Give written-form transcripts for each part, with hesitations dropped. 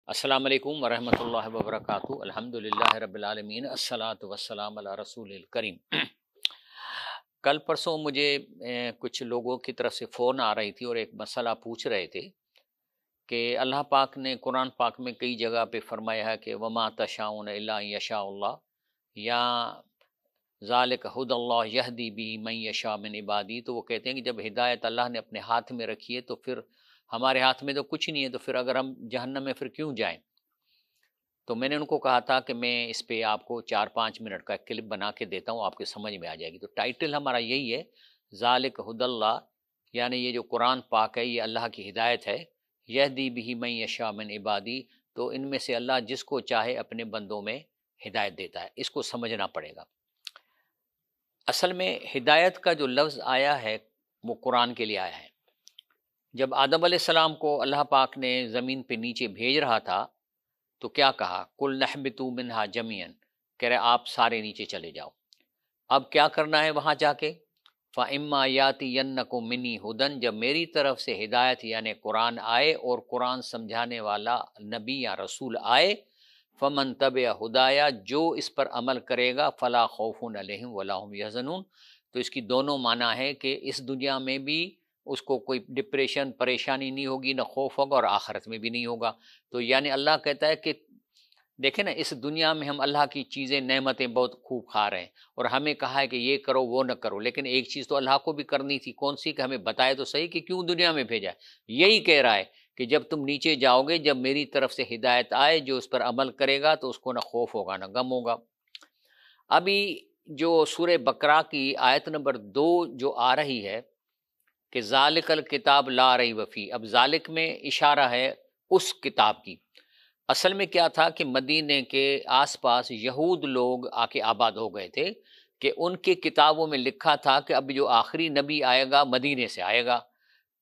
السلام علیکم ورحمۃ اللہ وبرکاتہ۔ الحمدللہ رب العالمین، الصلاۃ والسلام علی رسول الکریم۔ کل پرسوں مجھے کچھ لوگوں کی طرف سے فون آ رہی تھی اور ایک مسئلہ پوچھ رہے تھے کہ اللہ پاک نے قرآن پاک میں کئی جگہ پہ فرمایا ہے کہ وما تشاؤون الا ان یشاء اللہ، یا ذالک ھدی اللہ یہدی بہ من یشاء من عبادی۔ تو وہ کہتے ہیں کہ جب ہدایت اللہ نے اپنے ہاتھ میں رکھی ہے تو پھر ہمارے ہاتھ میں تو کچھ نہیں ہے، تو پھر اگر ہم جہنم میں پھر کیوں جائیں؟ تو میں نے ان کو کہا تھا کہ میں اس پہ آپ کو 4-5 منٹ کا کلپ بنا کے دیتا ہوں، آپ کے سمجھ میں آ جائے گی۔ تو ٹائٹل ہمارا یہی ہے، ذالک ھدی اللہ، یعنی یہ جو قرآن پاک ہے یہ اللہ کی ہدایت ہے، یہدی بہ من یشاء من عبادی، تو ان میں سے اللہ جس کو چاہے اپنے بندوں میں ہدایت دیتا ہے۔ اس کو سمجھنا پڑے گا۔ اصل میں ہدایت کا جو لفظ آیا ہے وہ قرآن کے لیے آیا ہے۔ جب آدم علیہ السلام کو اللہ پاک نے زمین پہ نیچے بھیج رہا تھا تو کیا کہا؟ کل نحبتوا منہا جمیعا، کہہ رہے آپ سارے نیچے چلے جاؤ۔ اب کیا کرنا ہے وہاں جا کے؟ فَإِمَّا يَأْتِيَنَّكُم مِّنِّي ھُدًى، جب میری طرف سے ہدایت یعنی قرآن آئے اور قرآن سمجھانے والا نبی یا رسول آئے، فَمَن تَبِعَ ھُدَايَا، جو اس پر عمل کرے گا، فَلَا خَوْفٌ عَلَيْهِمْ وَلَا هُمْ يَحْزَنُونَ۔ تو اس کی دونوں معنی ہے کہ اس دنیا میں بھی اس کو کوئی ڈپریشن پریشانی نہیں ہوگی، نہ خوف ہوگا، اور آخرت میں بھی نہیں ہوگا۔ تو یعنی اللہ کہتا ہے کہ دیکھیں نا، اس دنیا میں ہم اللہ کی چیزیں نعمتیں بہت خوب کھا رہے ہیں، اور ہمیں کہا ہے کہ یہ کرو وہ نہ کرو، لیکن ایک چیز تو اللہ کو بھی کرنی تھی، کون سی؟ کہ ہمیں بتائے تو صحیح کہ کیوں دنیا میں بھیجا ہے۔ یہی کہہ رہا ہے کہ جب تم نیچے جاؤ گے، جب میری طرف سے ہدایت آئے، جو اس پر عمل کرے گا تو اس کو نہ خوف ہوگا نہ غم ہوگا۔ ابھی جو سورہ بقرہ کی آیت نمبر 2 جو آ رہی ہے کہ ذالک الکتاب لا ریب فیہ، اب ذالک میں اشارہ ہے اس کتاب کی۔ اصل میں کیا تھا کہ مدینے کے آس پاس یہود لوگ آ کے آباد ہو گئے تھے کہ ان کے کتابوں میں لکھا تھا کہ اب جو آخری نبی آئے گا مدینے سے آئے گا،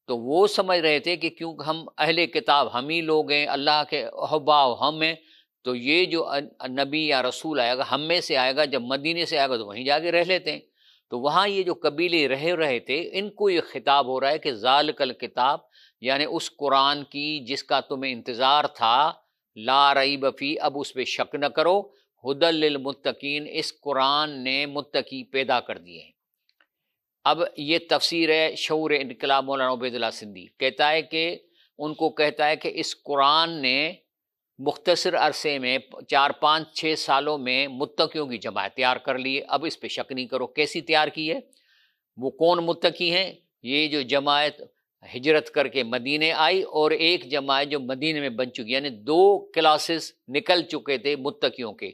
تو وہ سمجھ رہے تھے کہ کیوں ہم اہل کتاب ہم ہی لوگ ہیں، اللہ کے احباء ہم ہیں، تو یہ جو نبی یا رسول آئے گا ہم میں سے آئے گا، جب مدینے سے آئے گا تو وہیں جا کے رہ لیتے ہیں۔ تو وہاں یہ جو قبیلے رہ رہے تھے، ان کو یہ خطاب ہو رہا ہے کہ ذالک الکتاب، یعنی اس قرآن کی جس کا تمہیں انتظار تھا، لا ریب فی، اب اس پہ شک نہ کرو، ھدی للمتقین، اس قرآن نے متقی پیدا کر دیے ہیں۔ اب یہ تفسیر ہے شعور انقلاب مولانا عبید اللہ سندھی، کہتا ہے کہ ان کو کہتا ہے کہ اس قرآن نے مختصر عرصے میں 4-5-6 سالوں میں متقیوں کی جماعت تیار کر لی ہے۔ اب اس پہ شک نہیں کرو۔ کیسی تیار کی ہے؟ وہ کون متقی ہیں؟ یہ جو جماعت ہجرت کر کے مدینے آئی، اور ایک جماعت جو مدینے میں بن چکی، یعنی 2 کلاسز نکل چکے تھے متقیوں کے۔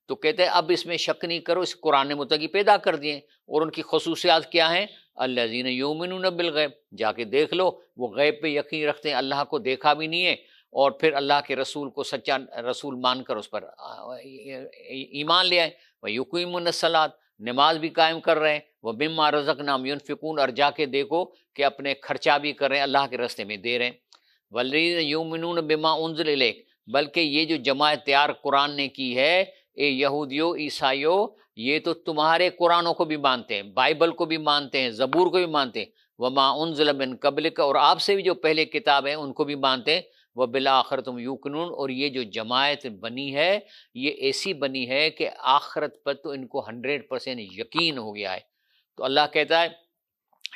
تو کہتے ہیں اب اس میں شک نہیں کرو، اس قرآن نے متقی پیدا کر دیے، اور ان کی خصوصیات کیا ہیں؟ الذین یؤمنون بالغیب، جا کے دیکھ لو، وہ غیب پہ یقین رکھتے ہیں، اللہ کو دیکھا بھی نہیں ہے، اور پھر اللہ کے رسول کو سچا رسول مان کر اس پر ایمان لے آئے۔ وَيُقِيمُونَ الصَّلَاةَ، نماز بھی قائم کر رہے ہیں، وَمِمَّا رَزَقْنَاهُمْ يُنْفِقُونَ، اور جا کے دیکھو کہ اپنے خرچہ بھی کر رہے ہیں، اللہ کے راستے میں دے رہے ہیں۔ وَالَّذِينَ يُؤْمِنُونَ بِمَا أُنزِلَ إِلَيْكَ، بلکہ یہ جو جماعت تیار قرآن نے کی ہے، اے یہودیو عیسائیو، یہ تو تمہارے قرآنوں کو بھی مانتے ہیں، بائبل کو بھی مانتے ہیں، زبور کو بھی مانتے ہیں، وَمَا أُنزِلَ مِن قَبْلِكَ، اور آپ سے بھی جو پہلے کتاب ہیں ان کو بھی مانتے ہیں، وَبِالْآخِرَةِ هُمْ يُوقِنُونَ، اور یہ جو جماعت بنی ہے یہ ایسی بنی ہے کہ آخرت پر تو ان کو 100% یقین ہو گیا ہے۔ تو اللہ کہتا ہے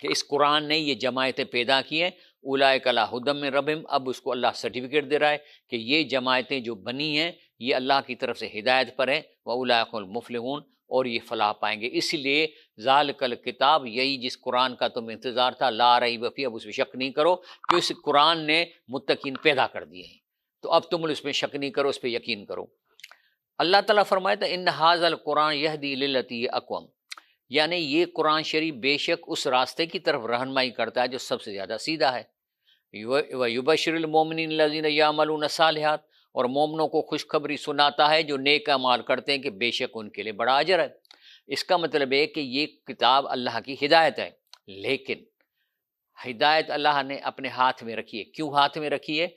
کہ اس قرآن نے یہ جماعتیں پیدا کی ہیں، اولئک علی ھدی من ربہم، اب اس کو اللہ سرٹیفکیٹ دے رہا ہے کہ یہ جماعتیں جو بنی ہیں یہ اللہ کی طرف سے ہدایت پر ہیں، واولئک هم المفلحون، اور یہ فلاح پائیں گے۔ اس لیے ذالک الکتاب، یہی جس قرآن کا تم انتظار تھا، لا ریب فیہ، اب اس پہ شک نہیں کرو کہ اس قرآن نے متقین پیدا کر دیے ہیں، تو اب تم اس پہ شک نہیں کرو، اس پہ یقین کرو۔ اللہ تعالیٰ فرمایا تھا ان ھذا القرآن یہدی للتی ہی اقوم، یعنی یہ قرآن شریف بے شک اس راستے کی طرف رہنمائی کرتا ہے جو سب سے زیادہ سیدھا ہے۔ وَيُبَشِّرُ الْمُؤْمِنِينَ الَّذِينَ يَعْمَلُونَ الصَّالِحَاتِ، اور مومنوں کو خوشخبری سناتا ہے جو نیک اعمال کرتے ہیں کہ بے شک ان کے لیے بڑا اجر ہے۔ اس کا مطلب ہے کہ یہ کتاب اللہ کی ہدایت ہے، لیکن ہدایت اللہ نے اپنے ہاتھ میں رکھی ہے۔ کیوں ہاتھ میں رکھی ہے؟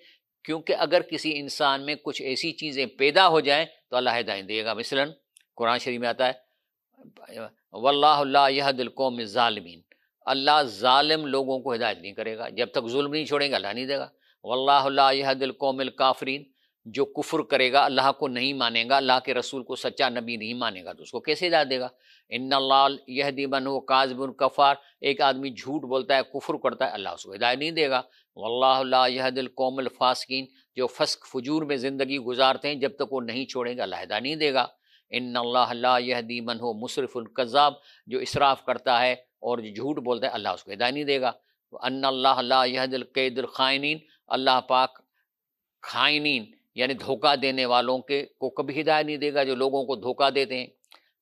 کیونکہ اگر کسی انسان میں کچھ ایسی چیزیں پیدا ہو جائیں تو اللہ ہدایت دے گا۔ مثلاً قرآن شریف میں آتا ہے واللہ لا یہدی القوم الظالمین، اللہ ظالم لوگوں کو ہدایت نہیں کرے گا، جب تک ظلم نہیں چھوڑیں گے اللہ نہیں دے گا۔ واللہ لا یہدی القوم الکافرین، جو کفر کرے گا، اللہ کو نہیں مانے گا، اللہ کے رسول کو سچا نبی نہیں مانے گا، تو اس کو کیسے ہدایت دے گا؟ ان اللہ یہدی من هو کاذب کفار، ایک آدمی جھوٹ بولتا ہے، کفر کرتا ہے، اللہ اس کو ہدایت نہیں دے گا۔ واللہ لا یہدی القوم الفاسقین، جو فسق فجور میں زندگی گزارتے ہیں جب تک وہ نہیں چھوڑیں گے اللہ ہدایت نہیں دے گا۔ ان اللہ لا یہدی من هو مسرف الکذاب، جو اسراف کرتا ہے اور جو جھوٹ بولتا ہے اللہ اس کو ہدایت نہیں دے گا۔ ان اللہ لا یہدی الکید الخائنین، اللہ پاک خائنین یعنی دھوکہ دینے والوں کو کبھی ہدایت نہیں دے گا، جو لوگوں کو دھوکہ دیتے ہیں۔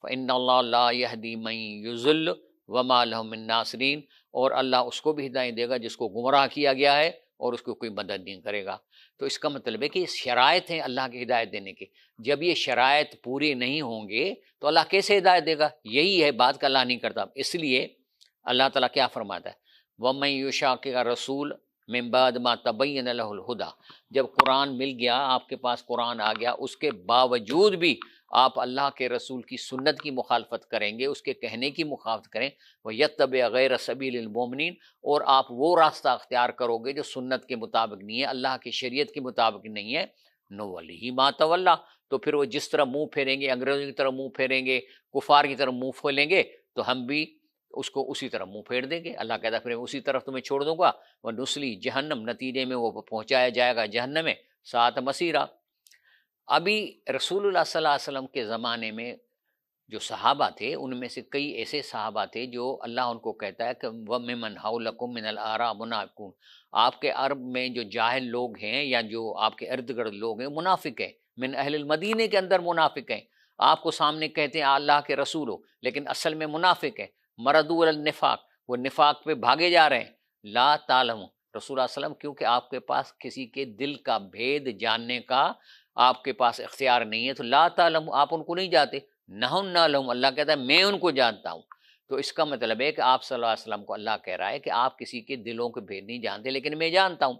فإن اللہ لا یہدی من یضل وما لهم من ناصرین، اور اللہ اس کو بھی ہدایت دے گا جس کو گمراہ کیا گیا ہے اور اس کو کوئی مدد نہیں کرے گا۔ تو اس کا مطلب ہے کہ یہ شرائط ہیں اللہ کی ہدایت دینے کی، جب یہ شرائط پوری نہیں ہوں گے تو اللہ کیسے ہدایت دے گا؟ یہی ہے بات کہ اللہ نہیں کرتا۔ اس لیے اللہ تعالیٰ کیا فرماتا ہے؟ وَمَن يُشَاقِقِ الرَّسُولَ مِن بَعْدِ مَا تَبَيَّنَ لَهُ الْهُدَىٰ، جب قرآن مل گیا، آپ کے پاس قرآن آ گیا، اس کے باوجود بھی آپ اللہ کے رسول کی سنت کی مخالفت کریں گے، اس کے کہنے کی مخالفت کریں، وَيَتَّبِعْ غَيْرَ سَبِيلِ الْمُؤْمِنِينَ، اور آپ وہ راستہ اختیار کرو گے جو سنت کے مطابق نہیں ہے، اللہ کی شریعت کے مطابق نہیں ہے، نُوَلِّهِ مَا تَوَلَّىٰ، تو پھر وہ جس طرح منہ پھیریں گے، انگریزوں کی طرح منہ پھیریں گے، کفار کی طرح منہ پھولیں گے، تو ہم بھی اس کو اسی طرح منہ پھیر دیں گے۔ اللہ کہتا ہے پھر اسی طرف تمہیں چھوڑ دوں گا، وَنُصْلِي جہنم، نتیجے میں وہ پہنچایا جائے گا جہنم میں سات مسیرہ۔ ابھی رسول اللہ صلی اللہ علیہ وسلم کے زمانے میں جو صحابہ تھے، ان میں سے کئی ایسے صحابہ تھے جو اللہ ان کو کہتا ہے کہ وَمِمَّنْ حَوْلَكُم مِّنَ الْأَعْرَابِ مُنَافِقُونَ، آپ کے عرب میں جو جاہل لوگ ہیں یا جو آپ کے ارد گرد لوگ ہیں منافق ہیں، من اہل المدینے کے اندر منافق ہیں، آپ کو سامنے کہتے ہیں اللہ کے رسول ہو لیکن اصل میں منافق ہیں، مردوا علی النفاق، وہ نفاق پہ بھاگے جا رہے ہیں۔ لا تعلم، رسول اللہ علیہ وسلم کیونکہ آپ کے پاس کسی کے دل کا بھید جاننے کا آپ کے پاس اختیار نہیں ہے، تو لا تعلم، آپ ان کو نہیں جانتے، نحن نعلم، اللہ کہتا ہے میں ان کو جانتا ہوں۔ تو اس کا مطلب ہے کہ آپ صلی اللہ علیہ وسلم کو اللہ کہہ رہا ہے کہ آپ کسی کے دلوں کے بھید نہیں جانتے لیکن میں جانتا ہوں۔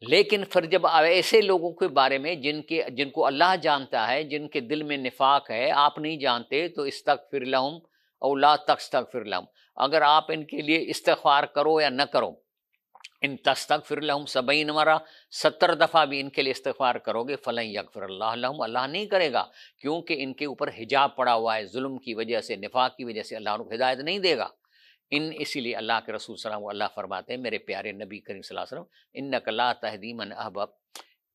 لیکن پھر جب ایسے لوگوں کے بارے میں جن کو اللہ جانتا ہے، جن کے دل میں نفاق ہے، آپ نہیں جانتے، تو استغفر لہم او لا تستغفر لہم، اگر آپ ان کے لیے استغفار کرو یا نہ کرو، ان تستغفر لہم 70 مرہ، 70 دفعہ بھی ان کے لیے استغفار کرو گے، فلن یغفر اللہ لہم، اللہ نہیں کرے گا، کیونکہ ان کے اوپر حجاب پڑا ہوا ہے، ظلم کی وجہ سے، نفاق کی وجہ سے اللہ ان کو ہدایت نہیں دے گا۔ اسی لیے اللہ کے رسول صلی اللہ علیہ وسلم اللہ فرماتے ہیں، میرے پیارے نبی کریم صلی اللہ علیہ وسلم، انک لا تہدی من احببت،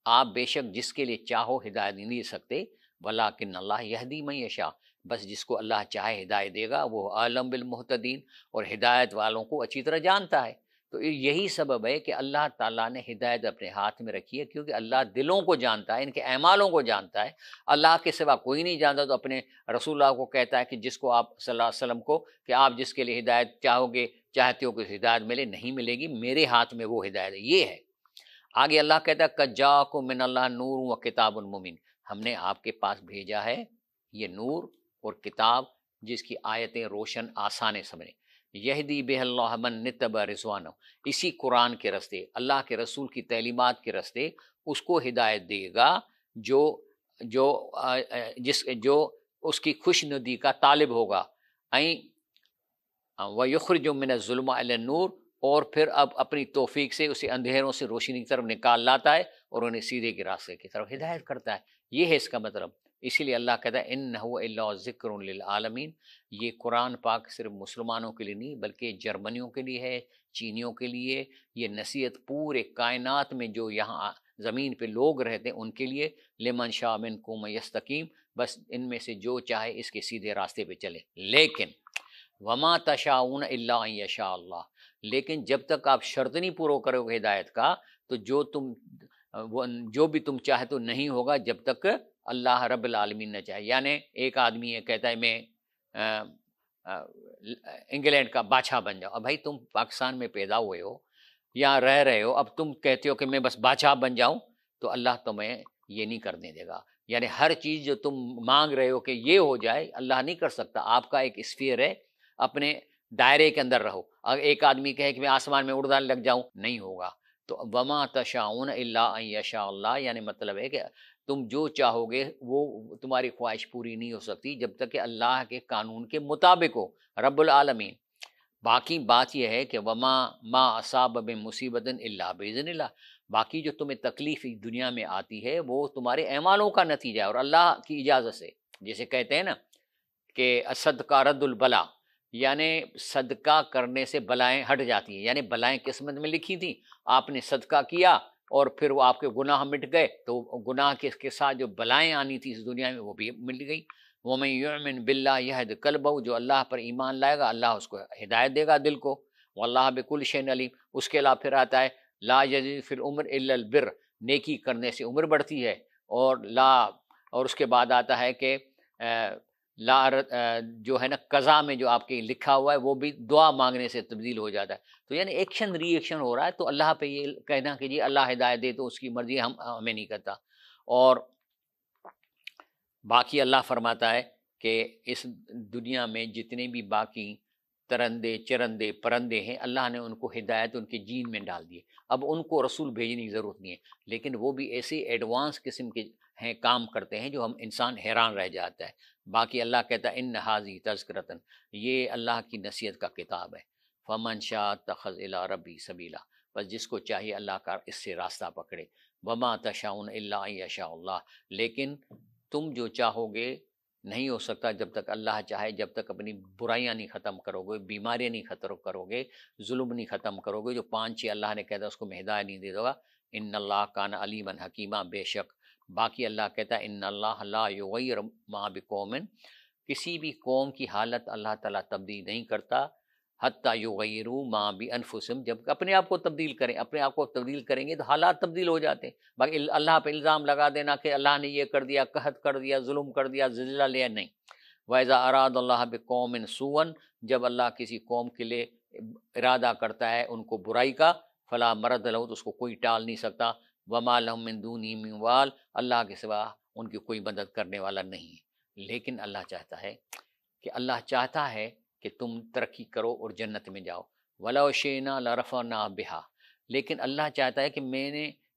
آپ بے شک جس کے لیے چاہو ہدایت نہیں دے سکتے، ولکن اللہ یہدی من یشاء، بس جس کو اللہ چاہے ہدایت دے گا، وہ عالم بالمہتدین، اور ہدایت والوں کو اچھی طرح جانتا ہے۔ تو یہی سبب ہے کہ اللہ تعالیٰ نے ہدایت اپنے ہاتھ میں رکھی ہے، کیونکہ اللہ دلوں کو جانتا ہے، ان کے اعمالوں کو جانتا ہے، اللہ کے سوا کوئی نہیں جانتا۔ تو اپنے رسول اللہ کو کہتا ہے کہ جس کو آپ صلی اللہ علیہ وسلم کو کہ آپ جس کے لیے ہدایت چاہتے ہو کہ ہدایت ملے، نہیں ملے گی، میرے ہاتھ میں وہ ہدایت ہے، یہ ہے۔ آگے اللہ کہتا ہے قد جاءکم من اللہ نور و کتاب مبین، ہم نے آپ کے پاس بھیجا ہے یہ نور اور کتاب جس کی آیتیں روشن آسان سمجھیں، یہدی بہ اللہ من نتبع رضوانہ، اسی قرآن کے راستے، اللہ کے رسول کی تعلیمات کے راستے اس کو ہدایت دے گا جو اس کی خوش ندی کا طالب ہوگا، وَيُخْرِجُ مِنَ الظُّلُمَاتِ إِلَى النُّورِ، اور پھر اب اپنی توفیق سے اسے اندھیروں سے روشنی کی طرف نکال لاتا ہے اور انہیں سیدھے کے راستے کی طرف ہدایت کرتا ہے، یہ ہے اس کا مطلب۔ اسی لیے اللہ کہتا ہے اِنَّهُ إِلَّا ذِكْرٌ لِلْعَالَمِينَ، یہ قرآن پاک صرف مسلمانوں کے لیے نہیں بلکہ جرمنیوں کے لیے ہے، چینیوں کے لیے، یہ نصیحت پورے کائنات میں جو یہاں زمین پہ لوگ رہتے ہیں ان کے لیے، لمن شاء منکم یستقیم، بس ان میں سے جو چاہے اس کے سیدھے راستے پہ چلے۔ لیکن وما تشاؤون الا ان یشاء اللہ، لیکن جب تک آپ شرط نہیں پورا کرو گے ہدایت کا، تو جو بھی تم چاہے تو نہیں ہوگا جب تک اللہ رب العالمین نہ چاہے۔ یعنی ایک آدمی ہے کہتا ہے میں انگلینڈ کا بادشاہ بن جاؤ، اب بھائی تم پاکستان میں پیدا ہوئے ہو یا رہ رہے ہو، اب تم کہتے ہو کہ میں بس بادشاہ بن جاؤں، تو اللہ تمہیں یہ نہیں کرنے دے گا۔ یعنی ہر چیز جو تم مانگ رہے ہو کہ یہ ہو جائے، اللہ نہیں کر سکتا، آپ کا ایک اسفیئر ہے، اپنے دائرے کے اندر رہو۔ اگر ایک آدمی کہے کہ میں آسمان میں اڑنے لگ جاؤں، نہیں ہوگا۔ تو وما تشاؤون الا ان یشاء اللہ، یعنی مطلب ہے کہ تم جو چاہو گے وہ تمہاری خواہش پوری نہیں ہو سکتی جب تک کہ اللہ کے قانون کے مطابق ہو، رب العالمین۔ باقی بات یہ ہے کہ وما ما اصاب من مصیبت الا باذن اللہ، باقی جو تمہیں تکلیف دنیا میں آتی ہے وہ تمہارے اعمالوں کا نتیجہ ہے اور اللہ کی اجازت سے. جیسے کہتے ہیں نا کہ صدقہ رد البلا، یعنی صدقہ کرنے سے بلائیں ہٹ جاتی ہیں. یعنی بلائیں قسمت میں لکھی تھیں، آپ نے صدقہ کیا اور پھر وہ آپ کے گناہ مٹ گئے، تو گناہ کے ساتھ جو بلائیں آنی تھی اس دنیا میں وہ بھی مل گئی. وَمَن يُؤْمِن بِاللَّهِ يَهْدِ قَلْبَهُ، جو اللہ پر ایمان لائے گا اللہ اس کو ہدایت دے گا دل کو. وَاللَّهُ بِكُلِّ شَيْءٍ عَلِيمٌ. اس کے علاوہ پھر آتا ہے لا يزيد في العمر الا البر، نیکی کرنے سے عمر بڑھتی ہے. اور اس کے بعد آتا ہے کہ جو ہے نا قضا میں جو آپ کے لکھا ہوا ہے وہ بھی دعا مانگنے سے تبدیل ہو جاتا ہے. تو یعنی ایکشن ری ایکشن ہو رہا ہے. تو اللہ پہ یہ کہنا کہ جی اللہ ہدایت دے تو اس کی مرضی ہمیں نہیں کرتا. اور باقی اللہ فرماتا ہے کہ اس دنیا میں جتنے بھی باقی ترندے چرندے پرندے ہیں اللہ نے ان کو ہدایت ان کے جین میں ڈال دیے. اب ان کو رسول بھیجنے کی ضرورت نہیں ہے، لیکن وہ بھی ایسے ایڈوانس قسم کے ہیں کام کرتے ہیں جو ہم انسان حیران رہ جاتا ہے. باقی اللہ کہتا ہے ان ھذی تذکرۃ، یہ اللہ کی نصیحت کا کتاب ہے. فمن شاء اتخذ الی ربہ سبیلا، بس جس کو چاہیے اللہ کا اس سے راستہ پکڑے. وما تشاؤون الا ان یشاء اللہ، لیکن تم جو چاہو گے نہیں ہو سکتا جب تک اللہ چاہے. جب تک اپنی برائیاں نہیں ختم کرو گے، بیماریاں نہیں ختم کرو گے، ظلم نہیں ختم کرو گے، جو 5-6 اللہ نے کہتا ہے اس کو میں ہدایت نہیں دے گا. ان اللہ کان علیما حکیما، بے شک باقی اللہ کہتا ہے ان اللہ لا یغیر ما بقوم، کسی بھی قوم کی حالت اللہ تعالیٰ تبدیل نہیں کرتا حتی یغیروا ما بانفسہم، جب اپنے آپ کو تبدیل کریں. اپنے آپ کو تبدیل کریں گے تو حالات تبدیل ہو جاتے ہیں. باقی اللہ پہ الزام لگا دینا کہ اللہ نے یہ کر دیا، قحط کر دیا، ظلم کر دیا، زلزلہ لیا، نہیں. وَإِذَا أَرَادَ اللَّهُ بِقَوْمٍ سُوءًا، جب اللہ کسی قوم کے لیے ارادہ کرتا ہے ان کو برائی کا، فلا مرد لہ، تو اس کو کوئی ٹال نہیں سکتا. وما لهم من دونه من وال، اللہ کے سوا ان کی کوئی مدد کرنے والا نہیں ہے. لیکن اللہ چاہتا ہے کہ تم ترقی کرو اور جنت میں جاؤ. وَلَوْ شِئْنَا لَرَفَعْنَاهُ بِهَا، لیکن اللہ چاہتا ہے کہ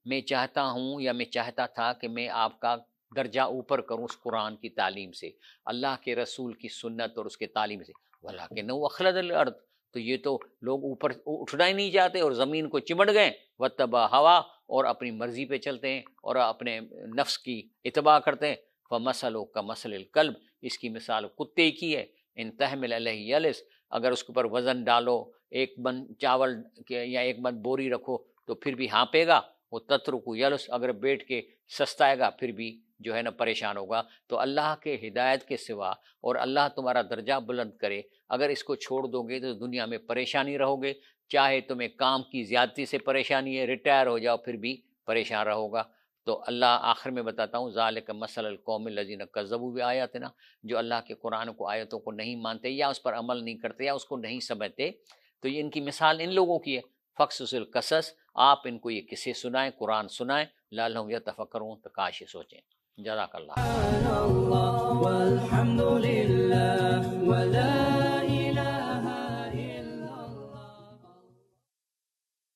میں چاہتا ہوں یا میں چاہتا تھا کہ میں آپ کا درجہ اوپر کروں اس قرآن کی تعلیم سے، اللہ کے رسول کی سنت اور اس کے تعلیم سے. وَلَٰكِنَّهُ أَخْلَدَ الْأَرْضَ، تو یہ تو لوگ اوپر اٹھنا ہی نہیں چاہتے اور زمین کو چمٹ گئے. وَاتَّبَعَ هَوَاهُ، اور اپنی مرضی پہ چلتے ہیں اور اپنے نفس کی اتباع کرتے ہیں. فَمَثَلُهُ كَمَثَلِ الْكَلْبِ، اس کی مثال کتے کی ہے. ان تحمل علیہ یلس، اگر اس کے اوپر وزن ڈالو، 1 من چاول یا 1 من بوری رکھو تو پھر بھی ہانپے گا. وہ تترک یلس، اگر بیٹھ کے سستائے گا پھر بھی جو ہے نا پریشان ہوگا. تو اللہ کے ہدایت کے سوا اور اللہ تمہارا درجہ بلند کرے، اگر اس کو چھوڑ دو گے تو دنیا میں پریشانی رہو گے. چاہے تمہیں کام کی زیادتی سے پریشانی ہے، ریٹائر ہو جاؤ پھر بھی پریشان رہو گا. تو اللہ آخر میں بتاتا ہوں ذالک مثل القوم الذین کذبوا بآیاتنا، جو اللہ کے قرآن کو آیتوں کو نہیں مانتے یا اس پر عمل نہیں کرتے یا اس کو نہیں سمجھتے. تو یہ ان کی مثال ان لوگوں کی ہے. فقصص القصص، آپ ان کو یہ قصے سنائیں، قرآن سنائیں، لعلہم یتفکرون، تو کاش یہ سوچیں. جزاک اللہ.